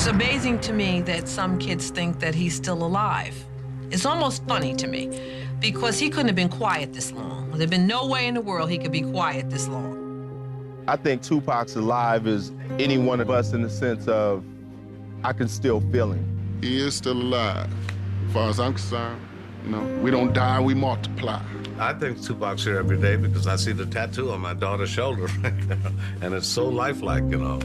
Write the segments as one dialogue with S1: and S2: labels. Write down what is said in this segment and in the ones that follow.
S1: It's amazing to me that some kids think that he's still alive. It's almost funny to me because he couldn't have been quiet this long. There'd been no way in the world he could be quiet this long.
S2: I think Tupac's alive as any one of us in the sense of I can still feel him.
S3: He is still alive. As far as I'm concerned, you know, we don't die, we multiply.
S4: I think Tupac's here every day because I see the tattoo on my daughter's shoulder, and it's so lifelike, you know.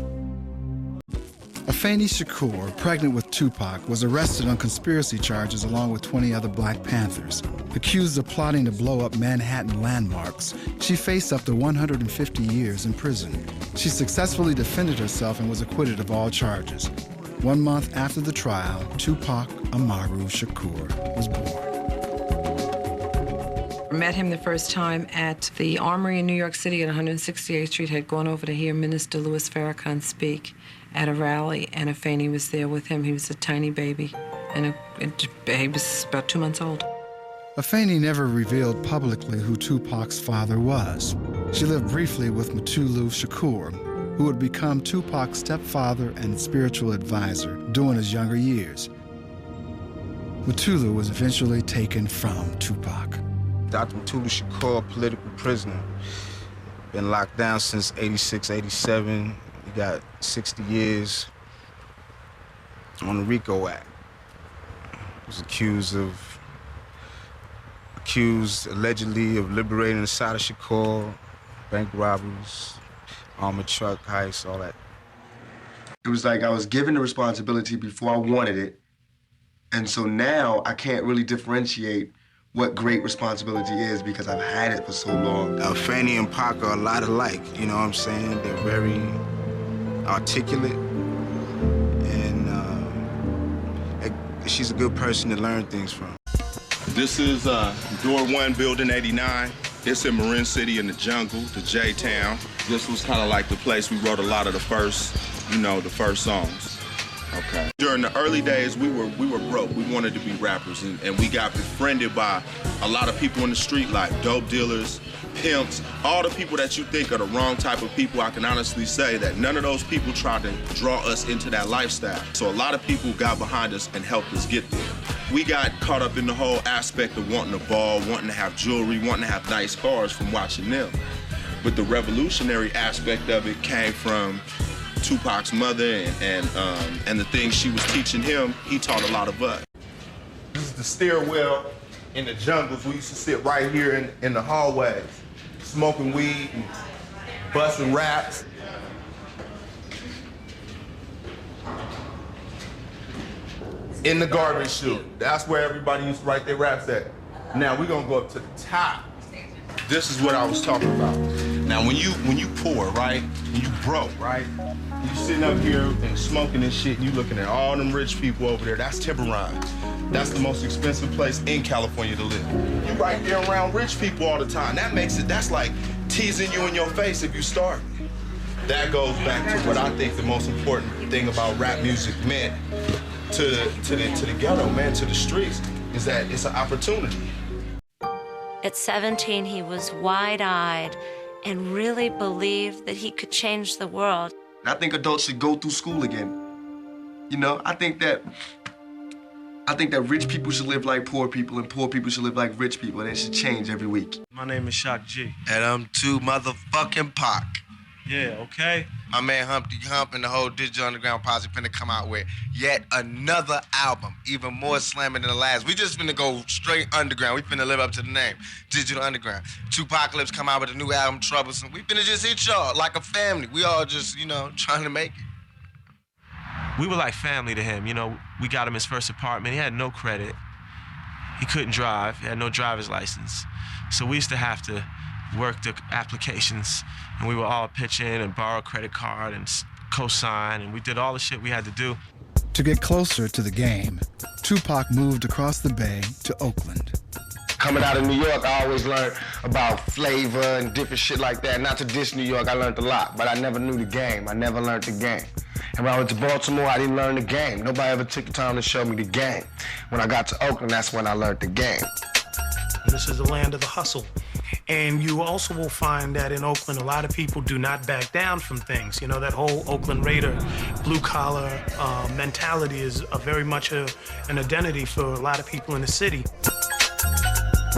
S5: Afeni Shakur, pregnant with Tupac, was arrested on conspiracy charges along with 20 other Black Panthers. Accused of plotting to blow up Manhattan landmarks, she faced up to 150 years in prison. She successfully defended herself and was acquitted of all charges. 1 month after the trial, Tupac Amaru Shakur was born.
S1: I met him the first time at the Armory in New York City at 168th Street. Had gone over to hear Minister Louis Farrakhan speak at a rally, and Afeni was there with him. He was a tiny baby, and he was about 2 months old.
S5: Afeni never revealed publicly who Tupac's father was. She lived briefly with Mutulu Shakur, who would become Tupac's stepfather and spiritual advisor during his younger years. Mutulu was eventually taken from Tupac.
S6: Dr. Mutulu Shakur, political prisoner. Been locked down since 86, 87. He got 60 years on the RICO Act. Was accused allegedly of liberating the Sada Shakur, bank robberies, armored truck heists, all that.
S7: It was like I was given the responsibility before I wanted it, and so now I can't really differentiate what great responsibility is because I've had it for so long.
S6: Fanny and Pac are a lot alike, you know what I'm saying? They're very articulate, and she's a good person to learn things from.
S2: This is Door 1, Building 89. It's in Marin City in the jungle, the J-Town. This was kind of like the place we wrote a lot of the first songs. Okay. During the early days, we were broke. We wanted to be rappers, and we got befriended by a lot of people in the street, like dope dealers, pimps, all the people that you think are the wrong type of people. I can honestly say that none of those people tried to draw us into that lifestyle. So a lot of people got behind us and helped us get there. We got caught up in the whole aspect of wanting to ball, wanting to have jewelry, wanting to have nice cars from watching them. But the revolutionary aspect of it came from Tupac's mother and the things she was teaching him. He taught a lot of us. This is the stairwell in the jungles. We used to sit right here in the hallways, smoking weed and busting raps. In the garbage chute. That's where everybody used to write their raps at. Now we're gonna go up to the top. This is what I was talking about. Now when you poor, right? When you broke, right? You sitting up here and smoking and shit, and you looking at all them rich people over there. That's Tiburon. That's the most expensive place in California to live. You right there around rich people all the time. That's like teasing you in your face if you starve. That goes back to what I think the most important thing about rap music meant to the ghetto, man, to the streets, is that it's an opportunity.
S8: At 17, he was wide-eyed and really believed that he could change the world.
S7: I think adults should go through school again. You know, I think that rich people should live like poor people and poor people should live like rich people, and it should change every week.
S9: My name is Shock G.
S10: And I'm too motherfucking Pac.
S9: Yeah, okay.
S10: My man Humpty Hump and the whole Digital Underground Posse finna come out with yet another album, even more slamming than the last. We just finna go straight underground. We finna live up to the name, Digital Underground. Tupacalypse come out with a new album, Troublesome. We finna just hit y'all like a family. We all just, trying to make it.
S9: We were like family to him. We got him his first apartment. He had no credit. He couldn't drive. He had no driver's license. So we used to have to work the applications, and we would all pitch in and borrow a credit card and co-sign, and we did all the shit we had to do.
S5: To get closer to the game, Tupac moved across the bay to Oakland.
S10: Coming out of New York, I always learned about flavor and different shit like that. Not to diss New York, I learned a lot, but I never knew the game. I never learned the game. And when I went to Baltimore, I didn't learn the game. Nobody ever took the time to show me the game. When I got to Oakland, that's when I learned the game.
S11: This is the land of the hustle. And you also will find that in Oakland, a lot of people do not back down from things. You know, that whole Oakland Raider blue-collar mentality is very much an identity for a lot of people in the city.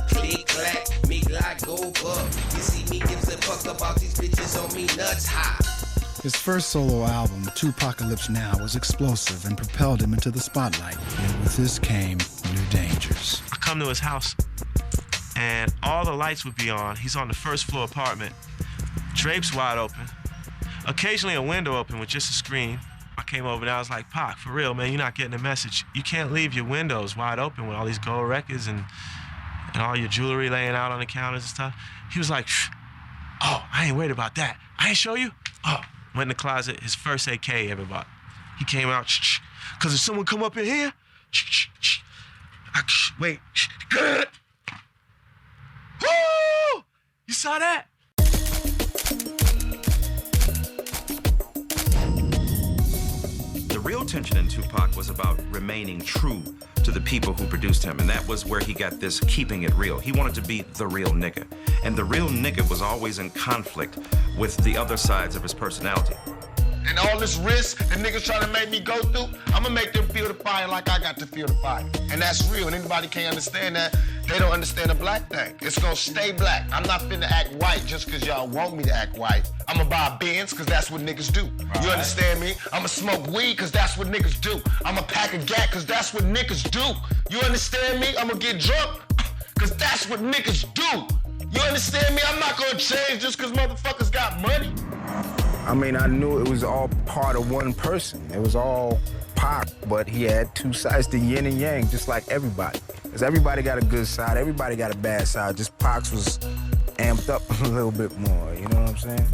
S12: Click, clack, me like go up. You see me gives a fuck about these bitches on me nuts high.
S5: His first solo album, Tupacalypse Now, was explosive and propelled him into the spotlight. And with this came new dangers.
S9: I come to his house, and all the lights would be on. He's on the first floor apartment. Drapes wide open. Occasionally a window open with just a screen. I came over and I was like, Pac, for real, man, you're not getting the message. You can't leave your windows wide open with all these gold records and all your jewelry laying out on the counters and stuff. He was like, oh, I ain't worried about that. I ain't show you? Oh, went in the closet, his first AK ever bought. He came out, because if someone come up in here, wait, good. Woo! You saw that?
S13: The real tension in Tupac was about remaining true to the people who produced him, and that was where he got this keeping it real. He wanted to be the real nigga, and the real nigga was always in conflict with the other sides of his personality.
S10: And all this risk that niggas trying to make me go through, I'm gonna make them feel the fire like I got to feel the fire. And that's real, and anybody can't understand that, they don't understand the black thing. It's gonna stay black. I'm not finna act white just cause y'all want me to act white. I'ma buy a Benz cause that's what niggas do. Right. You understand me? I'ma smoke weed cause that's what niggas do. I'ma pack a gat cause that's what niggas do. You understand me? I'ma get drunk cause that's what niggas do. You understand me? I'm not gonna change just cause motherfuckers got money.
S6: I mean, I knew it was all part of one person. It was all Pac, but he had two sides, the yin and yang, just like everybody. Because everybody got a good side, everybody got a bad side. Just Pac's was amped up a little bit more, you know what I'm saying?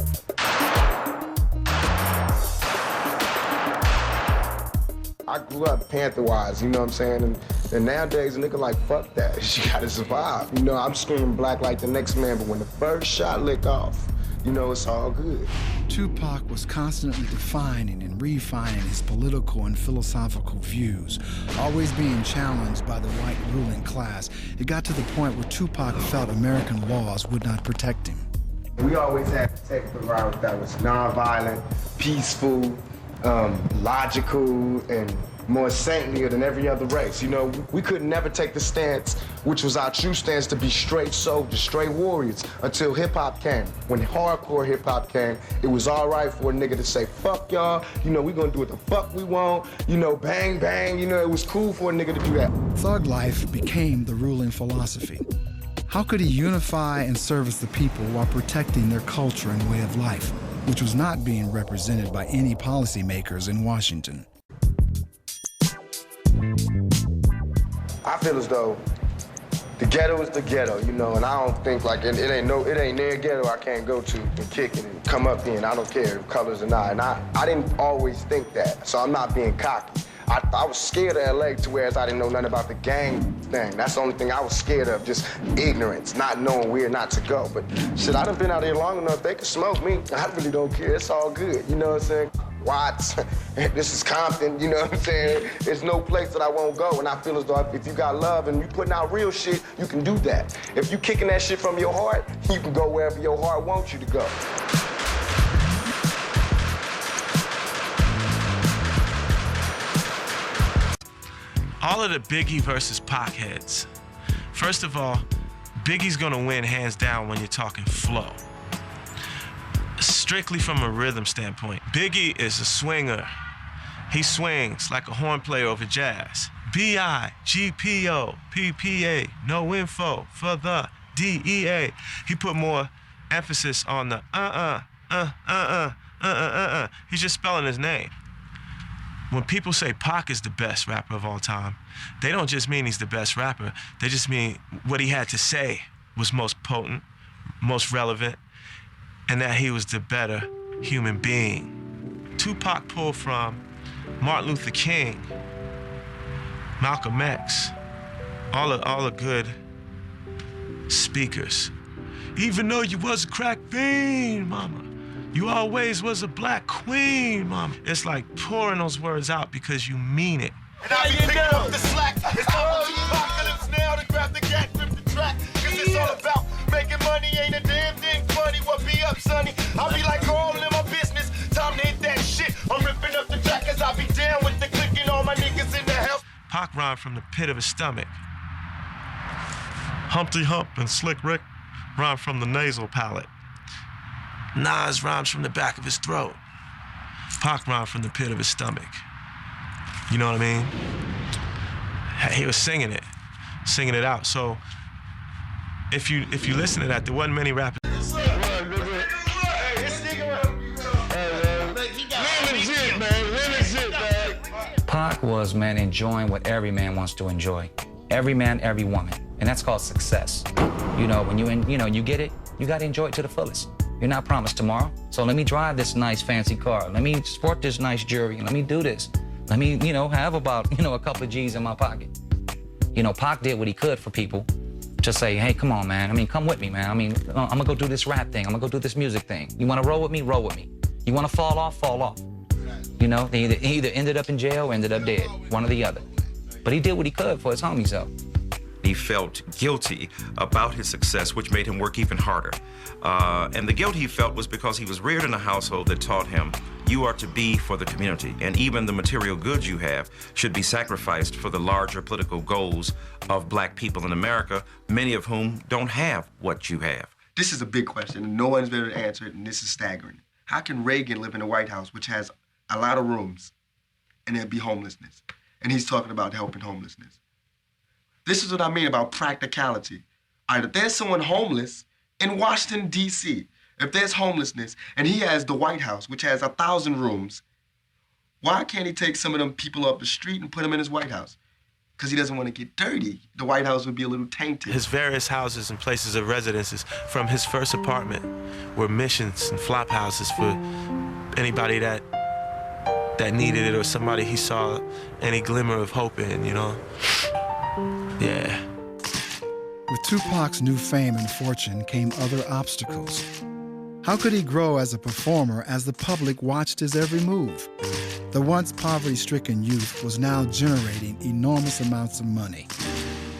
S6: I grew up Panther-wise, you know what I'm saying? And nowadays, a nigga like, fuck that, you gotta survive. You know, I'm screaming black like the next man, but when the first shot lick off, you know, it's all good.
S5: Tupac was constantly defining and refining his political and philosophical views, always being challenged by the white ruling class. It got to the point where Tupac felt American laws would not protect him.
S7: We always had to take the route that was nonviolent, peaceful, logical, and more saintlier than every other race. You know, we could never take the stance, which was our true stance, to be straight soldiers, straight warriors, until hip-hop came. When hardcore hip-hop came, it was all right for a nigga to say, fuck y'all, you know, we gonna do what the fuck we want, you know, bang, bang, you know, it was cool for a nigga to do that.
S5: Thug life became the ruling philosophy. How could he unify and service the people while protecting their culture and way of life, which was not being represented by any policymakers in Washington?
S7: I feel as though the ghetto is the ghetto, you know, and I don't think like it ain't near ghetto I can't go to and kick it and come up in. I don't care if colors or not. And I didn't always think that, so I'm not being cocky. I was scared of LA to whereas I didn't know nothing about the gang thing. That's the only thing I was scared of, just ignorance, not knowing where not to go. But shit, I done been out here long enough, they can smoke me. I really don't care, it's all good, you know what I'm saying? Watts, this is Compton, you know what I'm saying? There's no place that I won't go, and I feel as though if you got love and you putting out real shit, you can do that. If you kicking that shit from your heart, you can go wherever your heart wants you to go.
S9: All of the Biggie versus Pac heads. First of all, Biggie's gonna win hands down when you're talking flow. Strictly from a rhythm standpoint, Biggie is a swinger. He swings like a horn player over jazz. B-I-G-P-O, P-P-A, no info for the D-E-A. He put more emphasis on the He's just spelling his name. When people say Pac is the best rapper of all time, they don't just mean he's the best rapper. They just mean what he had to say was most potent, most relevant, and that he was the better human being. Tupac pulled from Martin Luther King, Malcolm X, all the good speakers. Even though you was a crack fiend, mama, you always was a black queen, mama. It's like pouring those words out because you mean it.
S10: And I be picking up the slack. It's all Tupacalypse now to grab the gat, grip the track. Cause it's all about making money. money, ain't a damn thing funny. What be up, sonny? I be like all in my business. Time to hit that shit. I'm ripping up the track cause I be down with the click and all my niggas in the house.
S9: Pac rhymed from the pit of his stomach. Humpty Hump and Slick Rick rhymed from the nasal palate. Nas rhymes from the back of his throat. Pac rhymed from the pit of his stomach. You know what I mean? He was singing it out. So if you listen to that, there wasn't many rappers.
S14: Pac was, man, enjoying what every man wants to enjoy. Every man, every woman. And that's called success. You know, when you get it, you gotta enjoy it to the fullest. You're not promised tomorrow. So let me drive this nice fancy car. Let me sport this nice jewelry. Let me do this. Let me, have about, a couple of G's in my pocket. Pac did what he could for people to say, hey, come on, man. Come with me, man. I'm gonna go do this rap thing. I'm gonna go do this music thing. You wanna roll with me? Roll with me. You wanna fall off? Fall off. He either ended up in jail or ended up dead, one or the other. But he did what he could for his homies, though.
S13: He felt guilty about his success, which made him work even harder. And the guilt he felt was because he was reared in a household that taught him, you are to be for the community, and even the material goods you have should be sacrificed for the larger political goals of black people in America, many of whom don't have what you have.
S7: This is a big question, and no one's been able to answer it, and this is staggering. How can Reagan live in the White House, which has a lot of rooms, and there'd be homelessness? And he's talking about helping homelessness. This is what I mean about practicality. All right, if there's someone homeless in Washington, D.C., if there's homelessness and he has the White House, which has 1,000 rooms, why can't he take some of them people up the street and put them in his White House? Because he doesn't want to get dirty. The White House would be a little tainted.
S9: His various houses and places of residences from his first apartment were missions and flop houses for anybody that needed it or somebody he saw any glimmer of hope in, Yeah.
S5: With Tupac's new fame and fortune came other obstacles. How could he grow as a performer as the public watched his every move? The once poverty-stricken youth was now generating enormous amounts of money.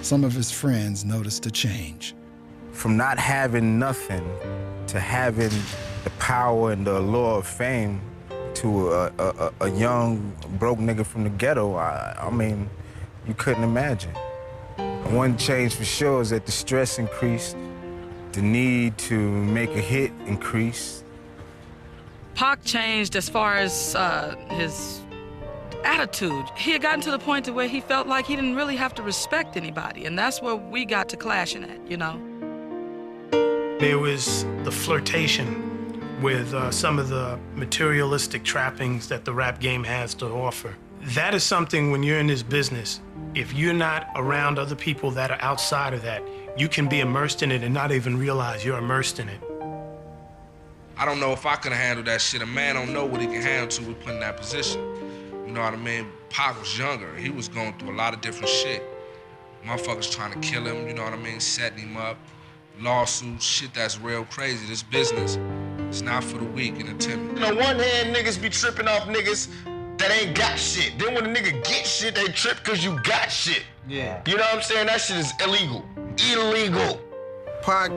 S5: Some of his friends noticed a change.
S6: From not having nothing to having the power and the allure of fame to a young, broke nigga from the ghetto, you couldn't imagine. One change for sure is that the stress increased, the need to make a hit increased.
S15: Pac changed as far as his attitude. He had gotten to the point to where he felt like he didn't really have to respect anybody, and that's where we got to clashing at,
S11: There was the flirtation with some of the materialistic trappings that the rap game has to offer. That is something when you're in this business, if you're not around other people that are outside of that, you can be immersed in it and not even realize you're immersed in it.
S16: I don't know if I could handle that shit. A man don't know what he can handle till we put in that position. You know what I mean? Pac was younger. He was going through a lot of different shit. Motherfuckers trying to kill him, you know what I mean? Setting him up. Lawsuits, shit that's real crazy. This business, it's not for the weak and the timid.
S10: On one hand, niggas be tripping off niggas that ain't got shit. Then when a nigga get shit, they trip because you got shit.
S6: Yeah.
S10: You know what I'm saying? That shit is illegal. Illegal.
S6: Pac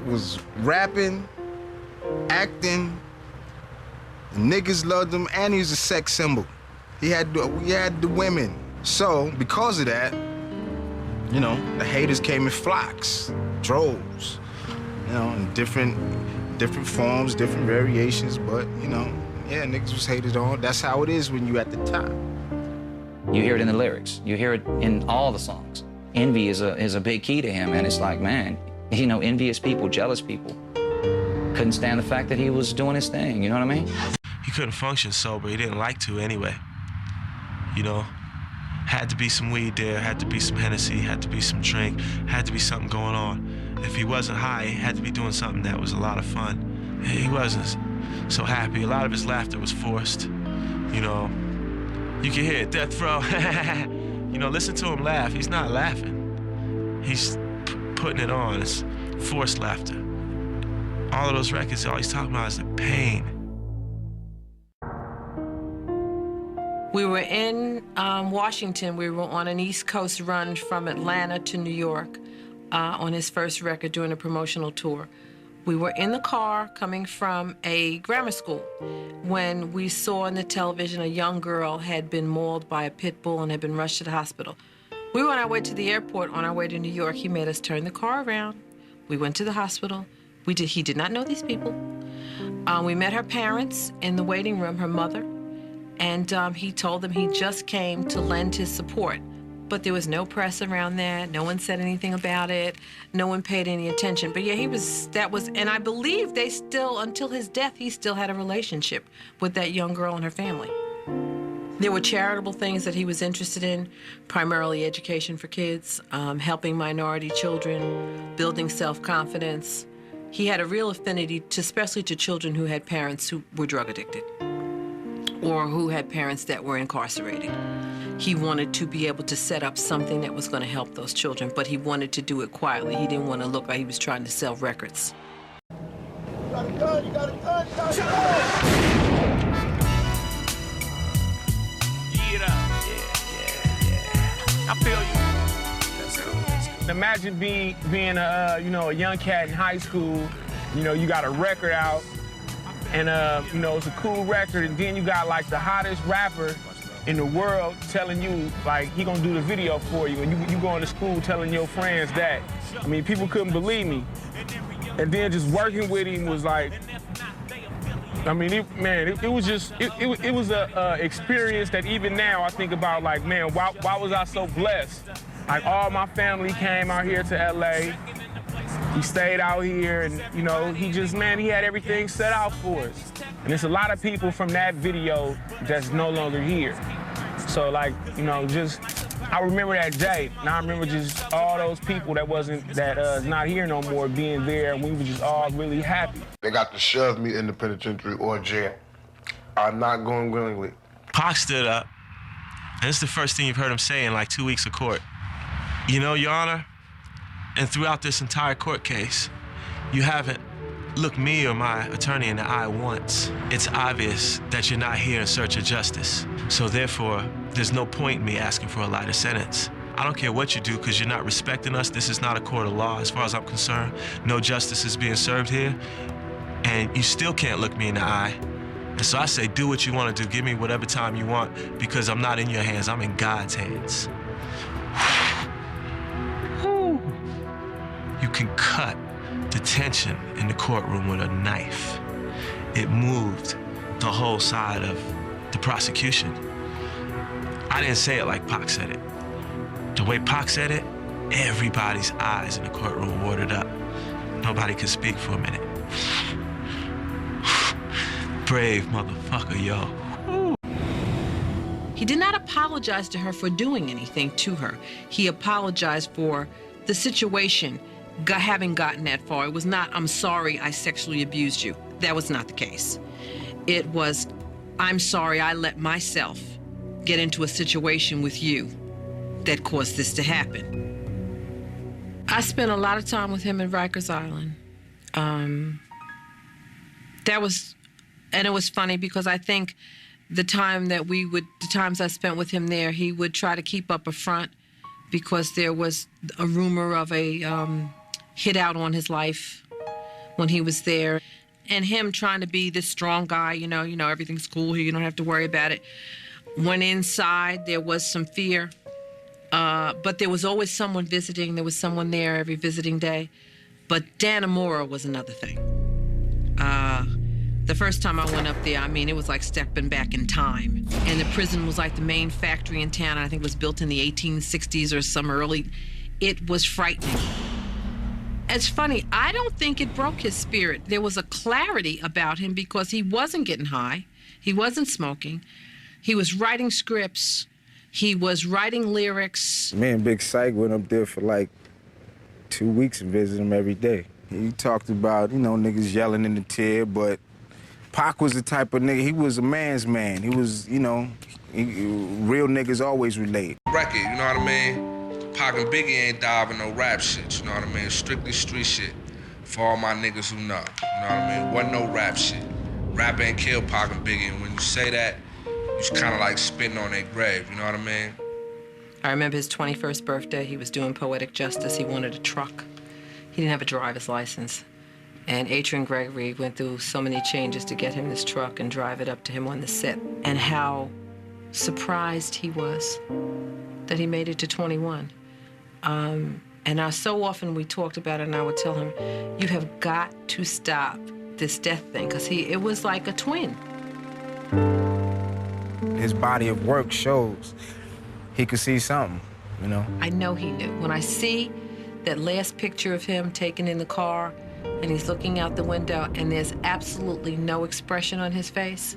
S6: was rapping, acting, the niggas loved him, and he was a sex symbol. We had the women. So, because of that, the haters came in flocks, droves, in different forms, different variations, but, niggas was hated on. That's how it is when you at the top.
S14: You hear it in the lyrics. You hear it in all the songs. Envy is a big key to him, and it's like, man, envious people, jealous people couldn't stand the fact that he was doing his thing, you know what I mean?
S9: He couldn't function sober. He didn't like to anyway. Had to be some weed there, had to be some Hennessy, had to be some drink, had to be something going on. If he wasn't high, he had to be doing something that was a lot of fun. He wasn't so happy. A lot of his laughter was forced. You can hear it, Death Row. Listen to him laugh. He's not laughing. He's putting it on. It's forced laughter. All of those records, all he's talking about is the pain.
S1: We were in Washington. We were on an East Coast run from Atlanta to New York. on his first record during a promotional tour. We were in the car coming from a grammar school when we saw on the television a young girl had been mauled by a pit bull and had been rushed to the hospital. We were on our way to the airport, on our way to New York. He made us turn the car around. We went to the hospital. He did not know these people. We met her parents in the waiting room, her mother, and he told them he just came to lend his support. But there was no press around that. No one said anything about it. No one paid any attention. But yeah, and I believe they still, until his death, he still had a relationship with that young girl and her family. There were charitable things that he was interested in, primarily education for kids, helping minority children, building self-confidence. He had a real affinity, especially to children who had parents who were drug addicted or who had parents that were incarcerated. He wanted to be able to set up something that was going to help those children, but he wanted to do it quietly. He didn't want to look like he was trying to sell records.
S12: You got a gun, you got a gun, you got a gun.
S17: I feel you. That's cool. Imagine being a young cat in high school. You got a record out, and it's a cool record, and then you got like the hottest rapper in the world telling you like he gonna do the video for you, and you going to school telling your friends that. I mean, people couldn't believe me, and then just working with him was like. I mean, it was just, it was a experience that even now I think about, like, man, why was I so blessed? Like, all my family came out here to LA. He stayed out here, and, he had everything set out for us. And there's a lot of people from that video that's no longer here. So, like, I remember that day, and I remember just all those people that not here no more being there, and we were just all really happy.
S7: They got to shove me in the penitentiary or jail. I'm not going willingly.
S9: Pac stood up, and it's the first thing you've heard him say in like 2 weeks of court. Your Honor, and throughout this entire court case, you haven't looked me or my attorney in the eye once. It's obvious that you're not here in search of justice. So therefore, there's no point in me asking for a lighter sentence. I don't care what you do because you're not respecting us. This is not a court of law as far as I'm concerned. No justice is being served here. And you still can't look me in the eye. And so I say, do what you want to do. Give me whatever time you want because I'm not in your hands. I'm in God's hands. You can cut the tension in the courtroom with a knife. It moved the whole side of the prosecution. I didn't say it like Pac said it. The way Pac said it, everybody's eyes in the courtroom watered up. Nobody could speak for a minute. Brave motherfucker, yo.
S1: He did not apologize to her for doing anything to her. He apologized for the situation having gotten that far. It was not, I'm sorry I sexually abused you. That was not the case. It was, I'm sorry I let myself get into a situation with you that caused this to happen. I spent a lot of time with him in Rikers Island. And it was funny because I think the times I spent with him there, he would try to keep up a front because there was a rumor of a hit out on his life when he was there. And him trying to be this strong guy, everything's cool here, you don't have to worry about it. When inside, there was some fear. But there was always someone visiting. There was someone there every visiting day. But Dannemora was another thing. The first time I went up there, it was like stepping back in time. And the prison was like the main factory in town. I think it was built in the 1860s or some early. It was frightening. It's funny, I don't think it broke his spirit. There was a clarity about him because he wasn't getting high. He wasn't smoking. He was writing scripts. He was writing lyrics.
S6: Me and Big Syke went up there for like 2 weeks and visited him every day. He talked about, niggas yelling in the chair, but Pac was the type of nigga, he was a man's man. He was, real niggas always relate.
S16: Record, you know what I mean? Pac and Biggie ain't diving no rap shit, you know what I mean? Strictly street shit for all my niggas who know, you know what I mean? Wasn't no rap shit. Rap ain't killed Pac and Biggie, and when you say that, you kind of like spitting on their grave, you know what I mean?
S1: I remember his 21st birthday, he was doing Poetic Justice. He wanted a truck. he didn't have a driver's license. And Adrian Gregory went through so many changes to get him this truck and drive it up to him on the set. And how surprised he was that he made it to 21. And so often we talked about it, and I would tell him, you have got to stop this death thing, because it was like a twin.
S6: His body of work shows he could see something, you know?
S1: I know he knew. When I see that last picture of him taken in the car, and he's looking out the window, and there's absolutely no expression on his face,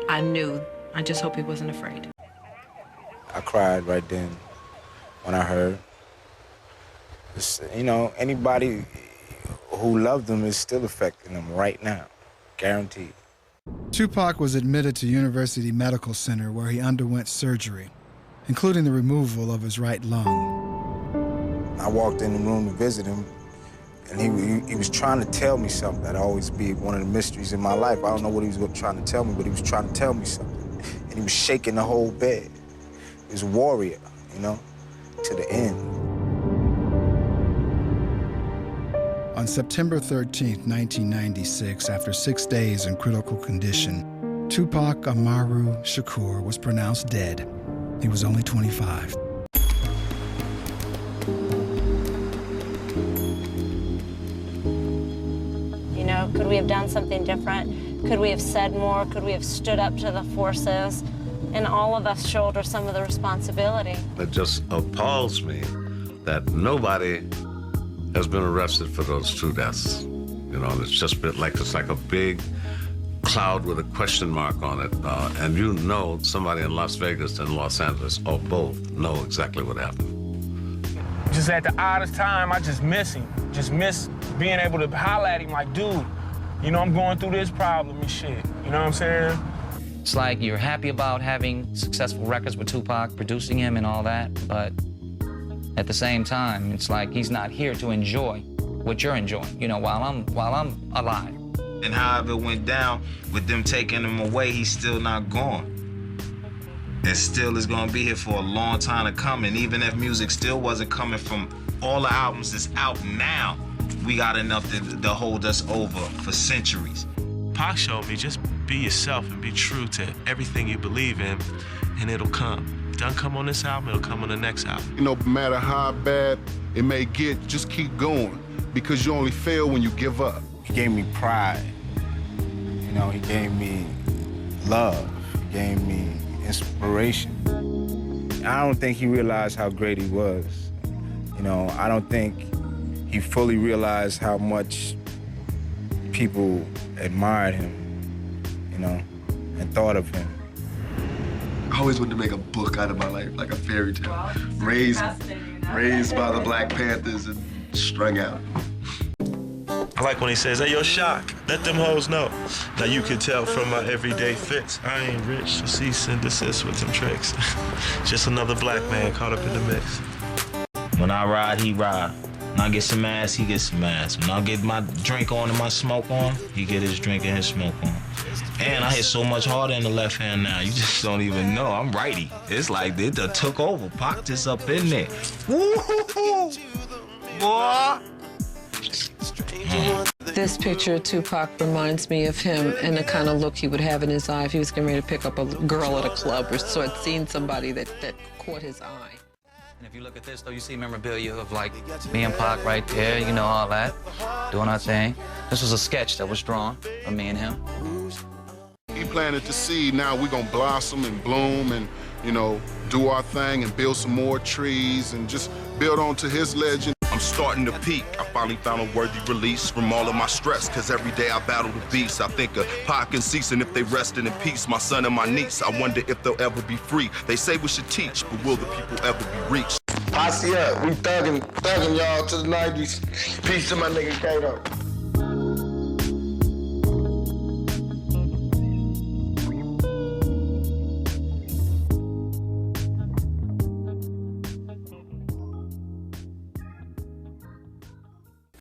S1: I knew. I just hope he wasn't afraid.
S6: I cried right then when I heard. You know, anybody who loved him is still affecting him right now, guaranteed.
S5: Tupac was admitted to University Medical Center where he underwent surgery, including the removal of his right lung.
S6: I walked in the room to visit him, and he was trying to tell me something. That'd always be one of the mysteries in my life. I don't know what he was trying to tell me, but he was trying to tell me something. And he was shaking the whole bed. He was a warrior, you know, to the end.
S5: On September 13, 1996, after 6 days in critical condition, Tupac Amaru Shakur was pronounced dead. He was only 25.
S8: You know, could we have done something different? Could we have said more? Could we have stood up to the forces? And all of us shoulder some of the responsibility.
S4: It just appalls me that nobody has been arrested for those two deaths. You know, it's just been like, it's like a big cloud with a question mark on it. And you know somebody in Las Vegas and Los Angeles, or both, know exactly what happened.
S17: Just at the oddest time, I just miss him. Just miss being able to holler at him like, dude, you know, I'm going through this problem and shit. You know what I'm saying?
S14: It's like you're happy about having successful records with Tupac, producing him and all that, but at the same time, it's like he's not here to enjoy what you're enjoying, you know, while I'm alive.
S6: And however it went down, with them taking him away, he's still not gone. And still is gonna be here for a long time to come. And even if music still wasn't coming from all the albums that's out now, we got enough to hold us over for centuries.
S9: Pac showed me, just be yourself and be true to everything you believe in, and it'll come. Doesn't come on this album, it'll come on the next album.
S3: You know, no matter how bad it may get, just keep going, because you only fail when you give up.
S6: He gave me pride. You know, he gave me love. He gave me inspiration. I don't think he realized how great he was. You know, I don't think he fully realized how much people admired him, you know, and thought of him.
S7: I always wanted to make a book out of my life, like a fairy tale. Raised by the Black Panthers and strung out.
S9: I like when he says, hey, yo, Shock, let them hoes know. Now you can tell from my everyday fits, I ain't rich, so cease and desist with them tricks. Just another black man caught up in the mix.
S18: When I ride, he ride. When I get some ass, he gets some ass. When I get my drink on and my smoke on, he get his drink and his smoke on. And I hit so much harder in the left hand now, you just don't even know. I'm righty. It's like it done took over. Pac just up in there. Woo-hoo-hoo! Boy!
S1: This picture of Tupac reminds me of him and the kind of look he would have in his eye if he was getting ready to pick up a girl at a club or so had seen somebody that caught his eye.
S14: And if you look at this, though, you see memorabilia of, like, me and Pac right there, you know, all that, doing our thing. This was a sketch that was drawn of me and him.
S3: He planted the seed. Now we're gonna blossom and bloom and, you know, do our thing and build some more trees and just build on to his legend.
S2: I'm starting to peak. I finally found a worthy release from all of my stress, cause every day I battle the beast. I think of Pac and Cease, and if they rested in peace, my son and my niece, I wonder if they'll ever be free. They say we should teach, but will the people ever be reached?
S7: Posse up, we thugging y'all to the 90s. Peace to my nigga Kato.